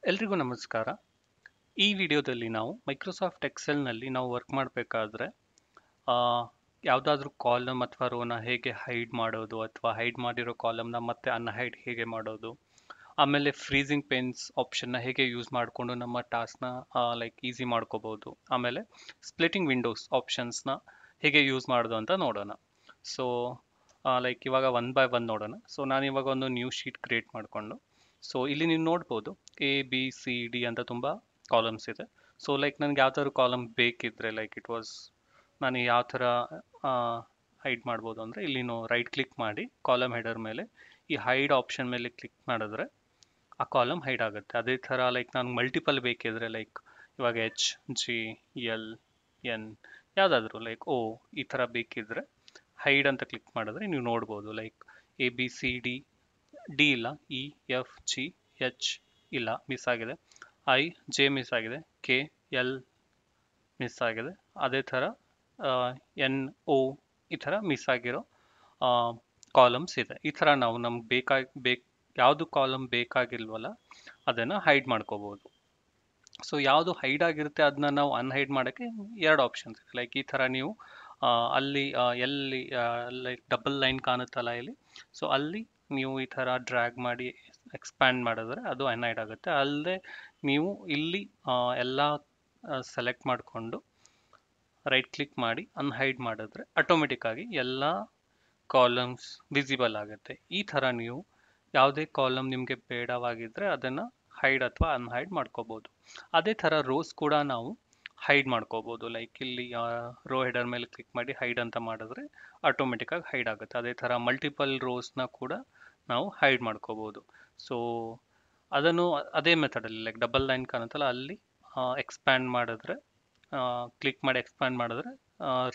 ಎಲ್ರಿಗೂ ನಮಸ್ಕಾರ. ಈ ವಿಡಿಯೋದಲ್ಲಿ ನಾವು ಮೈಕ್ರೋಸಾಫ್ಟ್ ಎಕ್ಸೆಲ್ನಲ್ಲಿ ನಾವು ವರ್ಕ್ ಮಾಡಬೇಕಾದ್ರೆ ಯಾವುದಾದ್ರೂ ಕಾಲಮ್ ಅಥವಾ ರೋನ ಹೇಗೆ ಹೈಡ್ ಮಾಡೋದು ಅಥವಾ ಹೈಡ್ ಮಾಡಿರೋ ಕಾಲಮ್ನ ಮತ್ತೆ ಅನ್ಹೈಡ್ ಹೇಗೆ ಮಾಡೋದು, ಆಮೇಲೆ ಫ್ರೀಸಿಂಗ್ ಪೇನ್ಸ್ ಆಪ್ಷನ್ನ ಹೇಗೆ ಯೂಸ್ ಮಾಡಿಕೊಂಡು ನಮ್ಮ ಟಾಸ್ಕ್ನ ಲೈಕ್ ಈಸಿ ಮಾಡ್ಕೋಬೋದು, ಆಮೇಲೆ ಸ್ಪ್ಲಿಟಿಂಗ್ ವಿಂಡೋಸ್ ಆಪ್ಷನ್ಸ್ನ ಹೇಗೆ ಯೂಸ್ ಮಾಡೋದು ಅಂತ ನೋಡೋಣ. ಸೊ ಲೈಕ್ ಇವಾಗ ಒನ್ ಬೈ ಒನ್ ನೋಡೋಣ. ಸೊ ನಾನು ಇವಾಗ ಒಂದು ನ್ಯೂ ಶೀಟ್ ಕ್ರಿಯೇಟ್ ಮಾಡಿಕೊಂಡು, ಸೊ ಇಲ್ಲಿ ನೀವು ನೋಡ್ಬೋದು A B C D ಅಂತ ತುಂಬ ಕಾಲಮ್ಸ್ ಇದೆ. ಸೊ ಲೈಕ್ ನನಗೆ ಯಾವ ಥರ ಕಾಲಮ್ ಬೇಕಿದ್ರೆ ಲೈಕ್ ಇಟ್ ವಾಸ್ ನಾನು ಯಾವ ಥರ ಹೈಡ್ ಮಾಡ್ಬೋದು ಅಂದರೆ ಇಲ್ಲಿ ರೈಟ್ ಕ್ಲಿಕ್ ಮಾಡಿ ಕಾಲಮ್ ಹೆಡರ್ ಮೇಲೆ ಈ ಹೈಡ್ ಆಪ್ಷನ್ ಮೇಲೆ ಕ್ಲಿಕ್ ಮಾಡಿದ್ರೆ ಆ ಕಾಲಮ್ ಹೈಡ್ ಆಗುತ್ತೆ. ಅದೇ ಥರ ಲೈಕ್ ನಾನು ಮಲ್ಟಿಪಲ್ ಬೇಕಿದ್ರೆ ಲೈಕ್ ಇವಾಗ HGLN ಯಾವುದಾದ್ರೂ ಲೈಕ್ ಈ ಥರ ಬೇಕಿದ್ರೆ ಹೈಡ್ ಅಂತ ಕ್ಲಿಕ್ ಮಾಡಿದ್ರೆ ನೀವು ನೋಡ್ಬೋದು ಲೈಕ್ ABCD D ಇಲ್ಲ, EFGH ಇಲ್ಲ, ಮಿಸ್ ಆಗಿದೆ, IJ ಮಿಸ್ ಆಗಿದೆ, KL ಮಿಸ್ ಆಗಿದೆ, ಅದೇ ಥರ NO ಈ ಥರ ಮಿಸ್ ಆಗಿರೋ ಕಾಲಮ್ಸ್ ಇದೆ. ಈ ಥರ ನಾವು ನಮ್ಗೆ ಯಾವುದು ಕಾಲಮ್ ಬೇಕಾಗಿಲ್ವಲ್ಲ ಅದನ್ನು ಹೈಡ್ ಮಾಡ್ಕೋಬೋದು. ಸೊ ಯಾವುದು ಹೈಡ್ ಆಗಿರುತ್ತೆ ಅದನ್ನ ನಾವು ಅನ್ಹೈಡ್ ಮಾಡೋಕ್ಕೆ ಎರಡು ಆಪ್ಷನ್ಸ್ ಇದೆ. ಲೈಕ್ ಈ ಥರ ನೀವು ಅಲ್ಲಿ ಎಲ್ಲಿ ಲೈಕ್ ಡಬಲ್ ಲೈನ್ ಕಾಣುತ್ತಲ್ಲ ಇಲ್ಲಿ, ಸೊ ಅಲ್ಲಿ ನೀವು ಈ ಥರ ಡ್ರ್ಯಾಗ್ ಮಾಡಿ ಎಕ್ಸ್ಪ್ಯಾಂಡ್ ಮಾಡಿದ್ರೆ ಅದು ಅನ್ಹೈಡ್ ಆಗುತ್ತೆ. ಅಲ್ಲದೆ ನೀವು ಇಲ್ಲಿ ಎಲ್ಲ ಸೆಲೆಕ್ಟ್ ಮಾಡಿಕೊಂಡು ರೈಟ್ ಕ್ಲಿಕ್ ಮಾಡಿ ಅನ್ಹೈಡ್ ಮಾಡಿದ್ರೆ ಆಟೋಮೆಟಿಕ್ಕಾಗಿ ಎಲ್ಲ ಕಾಲಮ್ಸ್ ವಿಸಿಬಲ್ ಆಗುತ್ತೆ. ಈ ಥರ ನೀವು ಯಾವುದೇ ಕಾಲಮ್ ನಿಮಗೆ ಬೇಡವಾಗಿದ್ದರೆ ಅದನ್ನು ಹೈಡ್ ಅಥವಾ ಅನ್ಹೈಡ್ ಮಾಡ್ಕೋಬೋದು. ಅದೇ ಥರ ರೋಸ್ ಕೂಡ ನಾವು ಹೈಡ್ ಮಾಡ್ಕೋಬೋದು. ಲೈಕ್ ಇಲ್ಲಿ ರೋ ಹೆಡರ್ ಮೇಲೆ ಕ್ಲಿಕ್ ಮಾಡಿ ಹೈಡ್ ಅಂತ ಮಾಡಿದ್ರೆ ಆಟೋಮೆಟಿಕ್ಕಾಗಿ ಹೈಡ್ ಆಗುತ್ತೆ. ಅದೇ ಥರ ಮಲ್ಟಿಪಲ್ ರೋಸ್ನ ಕೂಡ ನಾವು ಹೈಡ್ ಮಾಡ್ಕೋಬೋದು. ಸೊ ಅದನ್ನು ಅದೇ ಮೆಥಡಲ್ಲಿ ಲೈಕ್ ಡಬಲ್ ಲೈನ್ ಕಾಣುತ್ತಲ್ಲ ಅಲ್ಲಿ ಎಕ್ಸ್ಪ್ಯಾಂಡ್ ಮಾಡಿದ್ರೆ ಕ್ಲಿಕ್ ಮಾಡಿ ಎಕ್ಸ್ಪ್ಯಾಂಡ್ ಮಾಡಿದ್ರೆ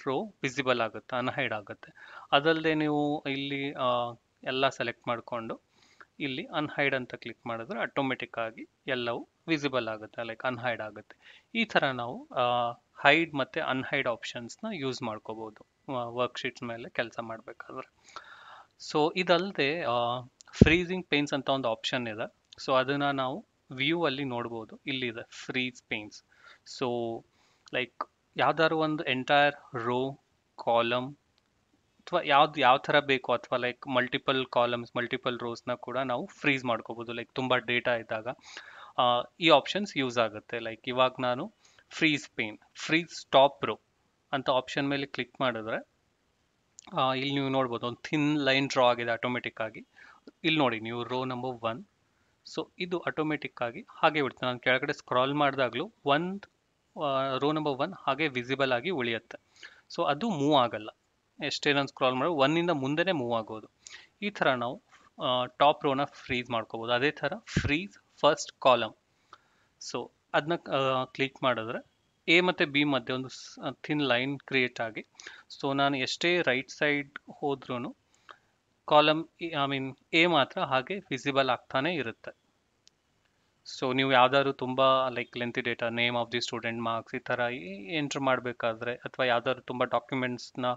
ರೋ ವಿಸಿಬಲ್ ಆಗುತ್ತೆ, ಅನ್ಹೈಡ್ ಆಗುತ್ತೆ. ಅದಲ್ಲದೆ ನೀವು ಇಲ್ಲಿ ಎಲ್ಲ ಸೆಲೆಕ್ಟ್ ಮಾಡಿಕೊಂಡು ಇಲ್ಲಿ ಅನ್ಹೈಡ್ ಅಂತ ಕ್ಲಿಕ್ ಮಾಡಿದ್ರೆ ಆಟೋಮೆಟಿಕ್ ಆಗಿ ಎಲ್ಲವೂ ವಿಸಿಬಲ್ ಆಗುತ್ತೆ, ಲೈಕ್ ಅನ್ಹೈಡ್ ಆಗುತ್ತೆ. ಈ ಥರ ನಾವು ಹೈಡ್ ಮತ್ತು ಅನ್ಹೈಡ್ ಆಪ್ಷನ್ಸ್ನ ಯೂಸ್ ಮಾಡ್ಕೋಬೋದು ವರ್ಕ್ಶೀಟ್ಸ್ ಮೇಲೆ ಕೆಲಸ ಮಾಡಬೇಕಾದ್ರೆ. ಸೊ ಇದಲ್ಲದೆ ಫ್ರೀಸಿಂಗ್ ಪೇನ್ಸ್ ಅಂತ ಒಂದು ಆಪ್ಷನ್ ಇದೆ. ಸೊ ಅದನ್ನು ನಾವು ವ್ಯೂ ಅಲ್ಲಿ ನೋಡ್ಬೋದು. ಇಲ್ಲಿದೆ ಫ್ರೀಸ್ ಪೇನ್ಸ್. ಸೊ ಲೈಕ್ ಯಾವ್ದಾದ್ರು ಒಂದು ಎಂಟೈರ್ ರೋ, ಕಾಲಮ್ ಅಥವಾ ಯಾವ ಥರ ಬೇಕು ಅಥವಾ ಲೈಕ್ ಮಲ್ಟಿಪಲ್ ಕಾಲಮ್ಸ್ ಮಲ್ಟಿಪಲ್ ರೋಸ್ನ ಕೂಡ ನಾವು ಫ್ರೀಸ್ ಮಾಡ್ಕೋಬೋದು. ಲೈಕ್ ತುಂಬ ಡೇಟಾ ಇದ್ದಾಗ ಈ ಆಪ್ಷನ್ಸ್ ಯೂಸ್ ಆಗುತ್ತೆ. ಲೈಕ್ ಇವಾಗ ನಾನು ಫ್ರೀಸ್ ಟಾಪ್ ರೋ ಅಂತ ಆಪ್ಷನ್ ಮೇಲೆ ಕ್ಲಿಕ್ ಮಾಡಿದ್ರೆ ಇಲ್ಲಿ ನೀವು ನೋಡ್ಬೋದು ಒಂದು ಥಿನ್ ಲೈನ್ ಡ್ರಾ ಆಗಿದೆ ಆಟೋಮೆಟಿಕ್ ಆಗಿ. ಇಲ್ಲಿ ನೋಡಿ ನೀವು ರೋ ನಂಬರ್ 1. ಸೊ ಇದು ಆಟೋಮೆಟಿಕ್ ಆಗಿ ಹಾಗೆ ಉಳಿಯುತ್ತೆ. ನಾನು ಕೆಳಗಡೆ ಸ್ಕ್ರಾಲ್ ಮಾಡಿದಾಗಲೂ ಒಂದು ರೋ ನಂಬರ್ 1 ಹಾಗೆ ವಿಸಿಬಲ್ ಆಗಿ ಉಳಿಯುತ್ತೆ. ಸೊ ಅದು ಮೂವ್ ಆಗಲ್ಲ, ಎಷ್ಟೇ ನಾನು ಸ್ಕ್ರಾಲ್ ಮಾಡೋ 1ಇಂದ ಮುಂದೆನೇ ಮೂವ್ ಆಗೋದು. ಈ ಥರ ನಾವು ಟಾಪ್ ರೋನ ಫ್ರೀಸ್ ಮಾಡ್ಕೋಬೋದು. ಅದೇ ಥರ ಫ್ರೀಸ್ ಫಸ್ಟ್ ಕಾಲಮ್. ಸೊ ಅದನ್ನ ಕ್ಲಿಕ್ ಮಾಡಿದ್ರೆ A ಮತ್ತು B ಮಧ್ಯೆ ಒಂದು ಥಿನ್ ಲೈನ್ ಕ್ರಿಯೇಟ್ ಆಗಿ, ಸೊ ನಾನು ಎಷ್ಟೇ ರೈಟ್ ಸೈಡ್ ಹೋದ್ರೂ ಕಾಲಮ್ A ಮಾತ್ರ ಹಾಗೆ ವಿಸಿಬಲ್ ಆಗ್ತಾನೆ ಇರುತ್ತೆ. ಸೊ ನೀವು ಯಾವ್ದಾದ್ರು ತುಂಬ like lengthy data, name of the student, marks ಈ ಥರ ಎಂಟ್ರ್ ಮಾಡಬೇಕಾದ್ರೆ ಅಥವಾ ಯಾವ್ದಾದ್ರು ತುಂಬ ಡಾಕ್ಯುಮೆಂಟ್ಸ್ನ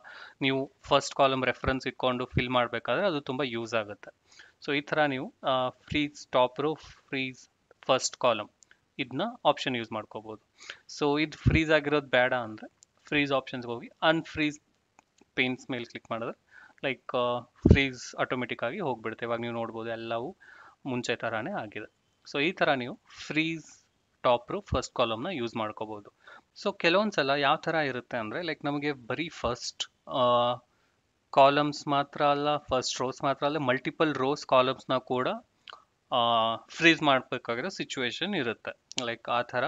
ನೀವು ಫಸ್ಟ್ ಕಾಲಮ್ ರೆಫರೆನ್ಸ್ ಇಟ್ಕೊಂಡು ಫಿಲ್ ಮಾಡಬೇಕಾದ್ರೆ ಅದು ತುಂಬ ಯೂಸ್ ಆಗುತ್ತೆ. ಸೊ ಈ ಥರ ನೀವು freeze top row, freeze first column ಇದನ್ನ ಆಪ್ಷನ್ ಯೂಸ್ ಮಾಡ್ಕೋಬೋದು. ಸೊ ಇದು ಫ್ರೀಸ್ ಆಗಿರೋದು ಬೇಡ ಅಂದರೆ ಫ್ರೀಸ್ ಆಪ್ಷನ್ಸ್ಗೆ ಹೋಗಿ ಅನ್ಫ್ರೀಸ್ ಪೇನ್ಸ್ ಮೇಲೆ ಕ್ಲಿಕ್ ಮಾಡಿದ್ರೆ ಲೈಕ್ ಫ್ರೀಸ್ ಆಟೋಮೆಟಿಕ್ ಆಗಿ ಹೋಗ್ಬಿಡುತ್ತೆ. ಇವಾಗ ನೀವು ನೋಡ್ಬೋದು ಎಲ್ಲವೂ ಮುಂಚೆ ಥರನೇ ಆಗಿದೆ. ಸೊ ಈ ಥರ ನೀವು ಫ್ರೀಸ್ ಟಾಪ್ ರೋ ಫಸ್ಟ್ ಕಾಲಮ್ನ ಯೂಸ್ ಮಾಡ್ಕೋಬೋದು. ಸೊ ಕೆಲವೊಂದು ಸಲ ಯಾವ ಥರ ಇರುತ್ತೆ ಅಂದರೆ ಲೈಕ್ ನಮಗೆ ಬರೀ ಫಸ್ಟ್ ಕಾಲಮ್ಸ್ ಮಾತ್ರ ಅಲ್ಲ, ಫಸ್ಟ್ ರೋಸ್ ಮಾತ್ರ ಅಲ್ಲ, ಮಲ್ಟಿಪಲ್ ರೋಸ್ ಕಾಲಮ್ಸ್ನ ಕೂಡ ಫ್ರೀಸ್ ಮಾಡಬೇಕಾಗಿರೋ ಸಿಚುವೇಶನ್ ಇರುತ್ತೆ. ಲೈಕ್ ಆ ಥರ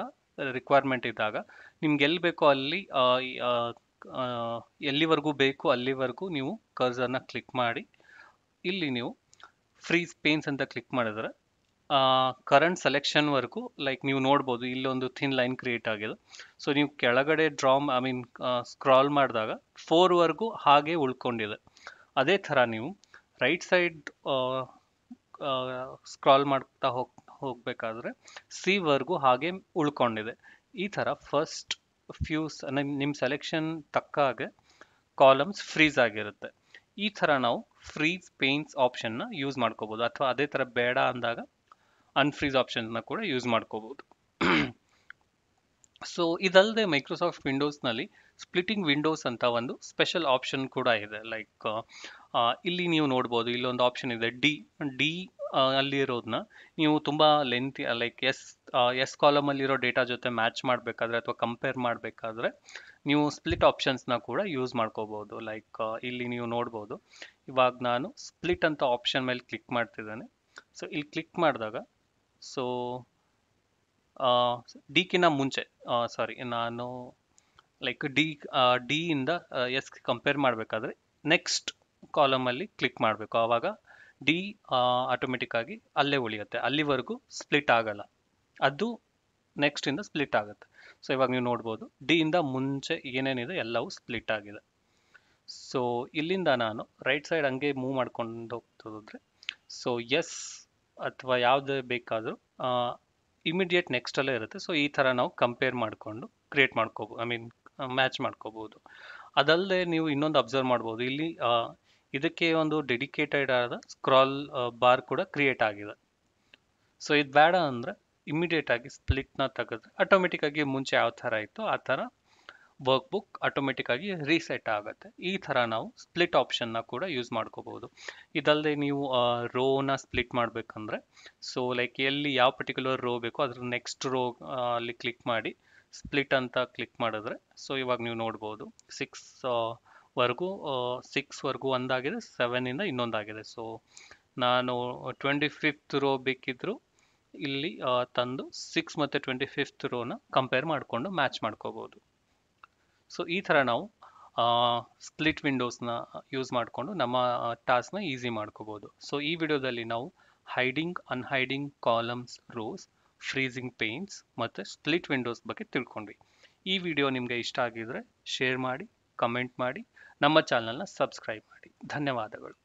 ರಿಕ್ವೈರ್ಮೆಂಟ್ ಇದ್ದಾಗ ನಿಮ್ಗೆ ಎಲ್ಲಿ ಬೇಕೋ ಅಲ್ಲಿ ಎಲ್ಲಿವರೆಗೂ ಬೇಕು ಅಲ್ಲಿವರೆಗೂ ನೀವು ಕರ್ಸರ್ನ ಕ್ಲಿಕ್ ಮಾಡಿ ಇಲ್ಲಿ ನೀವು ಫ್ರೀಸ್ ಪೇನ್ಸ್ ಅಂತ ಕ್ಲಿಕ್ ಮಾಡಿದ್ರೆ ಕರೆಂಟ್ ಸೆಲೆಕ್ಷನ್ವರೆಗೂ ಲೈಕ್ ನೀವು ನೋಡ್ಬೋದು ಇಲ್ಲೊಂದು ಥಿನ್ ಲೈನ್ ಕ್ರಿಯೇಟ್ ಆಗಿದೆ. ಸೊ ನೀವು ಕೆಳಗಡೆ ಸ್ಕ್ರಾಲ್ ಮಾಡಿದಾಗ 4ವರೆಗೂ ಹಾಗೆ ಉಳ್ಕೊಂಡಿದೆ. ಅದೇ ಥರ ನೀವು ರೈಟ್ ಸೈಡ್ ಸ್ಕ್ರಾಲ್ ಮಾಡ್ತಾ ಹೋಗಬೇಕಾದ್ರೆ C ವರೆಗೂ ಹಾಗೆ ಉಳ್ಕೊಂಡಿದೆ. ಈ ಥರ ಫಸ್ಟ್ ನಿಮ್ಮ ಸೆಲೆಕ್ಷನ್ ತಕ್ಕ ಹಾಗೆ ಕಾಲಮ್ಸ್ ಫ್ರೀಸ್ ಆಗಿರುತ್ತೆ. ಈ ಥರ ನಾವು ಫ್ರೀಸ್ ಪೇನ್ಸ್ ಆಪ್ಷನ್ನ ಯೂಸ್ ಮಾಡ್ಕೋಬೋದು. ಅಥವಾ ಅದೇ ಥರ ಬೇಡ ಅಂದಾಗ ಅನ್ಫ್ರೀಸ್ ಆಪ್ಷನ್ನ ಕೂಡ ಯೂಸ್ ಮಾಡ್ಕೋಬಹುದು. ಸೊ ಇದಲ್ಲದೆ ಮೈಕ್ರೋಸಾಫ್ಟ್ ವಿಂಡೋಸ್ನಲ್ಲಿ ಸ್ಪ್ಲಿಟಿಂಗ್ ವಿಂಡೋಸ್ ಅಂತ ಒಂದು ಸ್ಪೆಷಲ್ ಆಪ್ಷನ್ ಕೂಡ ಇದೆ. ಲೈಕ್ ಇಲ್ಲಿ ನೀವು ನೋಡ್ಬೋದು, ಇಲ್ಲೊಂದು ಆಪ್ಷನ್ ಇದೆ ಡಿ ಡಿ ಅಲ್ಲಿರೋದನ್ನ ನೀವು ತುಂಬ ಲೆಂತಿ ಲೈಕ್ ಎಸ್ ಕಾಲಮಲ್ಲಿರೋ ಡೇಟಾ ಜೊತೆ ಮ್ಯಾಚ್ ಮಾಡಬೇಕಾದ್ರೆ ಅಥವಾ ಕಂಪೇರ್ ಮಾಡಬೇಕಾದ್ರೆ ನೀವು ಸ್ಪ್ಲಿಟ್ ಆಪ್ಷನ್ಸ್ನ ಕೂಡ ಯೂಸ್ ಮಾಡ್ಕೋಬೋದು. ಲೈಕ್ ಇಲ್ಲಿ ನೀವು ನೋಡ್ಬೋದು, ಇವಾಗ ನಾನು ಸ್ಪ್ಲಿಟ್ ಅಂತ ಆಪ್ಷನ್ ಮೇಲೆ ಕ್ಲಿಕ್ ಮಾಡ್ತಿದ್ದೇನೆ. ಸೊ ಇಲ್ಲಿ ಕ್ಲಿಕ್ ಮಾಡಿದಾಗ ಸೊ ಡಿಕಿನ ಮುಂಚೆ ಸಾರಿ ನಾನು ಲೈಕ್ ಡಿ ಇಂದ ಎಸ್ ಕಂಪೇರ್ ಮಾಡಬೇಕಾದ್ರೆ ನೆಕ್ಸ್ಟ್ ಕಾಲಮಲ್ಲಿ ಕ್ಲಿಕ್ ಮಾಡಬೇಕು. ಆವಾಗ ಡಿ ಆಟೋಮೆಟಿಕ್ ಆಗಿ ಅಲ್ಲೇ ಉಳಿಯುತ್ತೆ, ಅಲ್ಲಿವರೆಗೂ ಸ್ಪ್ಲಿಟ್ ಆಗಲ್ಲ, ಅದು ನೆಕ್ಸ್ಟ್ ಇಂದ ಸ್ಪ್ಲಿಟ್ ಆಗುತ್ತೆ. ಸೊ ಇವಾಗ ನೀವು ನೋಡ್ಬೋದು ಡಿ ಇಂದ ಮುಂಚೆ ಏನೇನಿದೆ ಎಲ್ಲವೂ ಸ್ಪ್ಲಿಟ್ ಆಗಿದೆ. ಸೊ ಇಲ್ಲಿಂದ ನಾನು ರೈಟ್ ಸೈಡ್ ಹಂಗೆ ಮೂವ್ ಮಾಡ್ಕೊಂಡು ಹೋಗ್ತೋದ್ರೆ ಸೊ ಎಸ್ ಅಥವಾ ಯಾವುದೇ ಬೇಕಾದರೂ ಇಮಿಡಿಯೇಟ್ ನೆಕ್ಸ್ಟಲ್ಲೇ ಇರುತ್ತೆ. ಸೊ ಈ ಥರ ನಾವು ಕಂಪೇರ್ ಮಾಡಿಕೊಂಡು ಕ್ರಿಯೇಟ್ ಮಾಡ್ಕೋಬೋದು, ಐ ಮೀನ್ ಮ್ಯಾಚ್ ಮಾಡ್ಕೋಬೋದು. ಅದಲ್ಲದೆ ನೀವು ಇನ್ನೊಂದು ಅಬ್ಸರ್ವ್ ಮಾಡ್ಬೋದು, ಇಲ್ಲಿ ಇದಕ್ಕೆ ಒಂದು ಡೆಡಿಕೇಟೆಡ್ ಆದ ಸ್ಕ್ರಾಲ್ ಬಾರ್ ಕೂಡ ಕ್ರಿಯೇಟ್ ಆಗಿದೆ. ಸೊ ಇದು ಬೇಡ ಅಂದರೆ ಇಮಿಡಿಯೇಟ್ ಆಗಿ ಸ್ಪ್ಲಿಟ್ನ ತೆಗೆದ್ರೆ ಆಟೋಮೆಟಿಕ್ ಆಗಿ ಮುಂಚೆ ಯಾವ ಥರ ಇತ್ತು ಆ ಥರ ವರ್ಕ್ ಬುಕ್ ಆಟೋಮೆಟಿಕ್ ಆಗಿ ರೀಸೆಟ್ ಆಗುತ್ತೆ. ಈ ಥರ ನಾವು ಸ್ಪ್ಲಿಟ್ ಆಪ್ಷನ್ನ ಕೂಡ ಯೂಸ್ ಮಾಡ್ಕೋಬಹುದು. ಇದಲ್ಲದೆ ನೀವು ರೋನ ಸ್ಪ್ಲಿಟ್ ಮಾಡಬೇಕಂದ್ರೆ ಸೊ ಲೈಕ್ ಎಲ್ಲಿ ಯಾವ ಪರ್ಟಿಕ್ಯುಲರ್ ರೋ ಬೇಕೋ ಅದ್ರ ನೆಕ್ಸ್ಟ್ ರೋ ಅಲ್ಲಿ ಕ್ಲಿಕ್ ಮಾಡಿ ಸ್ಪ್ಲಿಟ್ ಅಂತ ಕ್ಲಿಕ್ ಮಾಡಿದ್ರೆ ಸೊ ಇವಾಗ ನೀವು ನೋಡ್ಬೋದು 6 ಒಂದಾಗಿದೆ, 7 ಇನ್ನೊಂದಾಗಿದೆ. ಸೊ ನಾನು 25th ರೋ ಬೇಕಿದ್ರು ಇಲ್ಲಿ ತಂದು 6 ಮತ್ತು 25th ರೋನ ಕಂಪೇರ್ ಮಾಡಿಕೊಂಡು ಮ್ಯಾಚ್ ಮಾಡ್ಕೋಬಹುದು. ಸೊ ಈ ಥರ ನಾವು ಸ್ಪ್ಲಿಟ್ ವಿಂಡೋಸ್ನ ಯೂಸ್ ಮಾಡಿಕೊಂಡು ನಮ್ಮ ಟಾಸ್ಕ್ನ ಈಸಿ ಮಾಡ್ಕೋಬೋದು. ಸೊ ಈ ವಿಡಿಯೋದಲ್ಲಿ ನಾವು hiding, unhiding columns, rows, freezing panes ಮತ್ತು ಸ್ಪ್ಲಿಟ್ ವಿಂಡೋಸ್ ಬಗ್ಗೆ ತಿಳ್ಕೊಂಡ್ವಿ. ಈ ವಿಡಿಯೋ ನಿಮಗೆ ಇಷ್ಟ ಆಗಿದ್ರೆ ಶೇರ್ ಮಾಡಿ, ಕಮೆಂಟ್ ಮಾಡಿ, ನಮ್ಮ ಚಾನಲ್ನ ಸಬ್ಸ್ಕ್ರೈಬ್ ಮಾಡಿ. ಧನ್ಯವಾದಗಳು.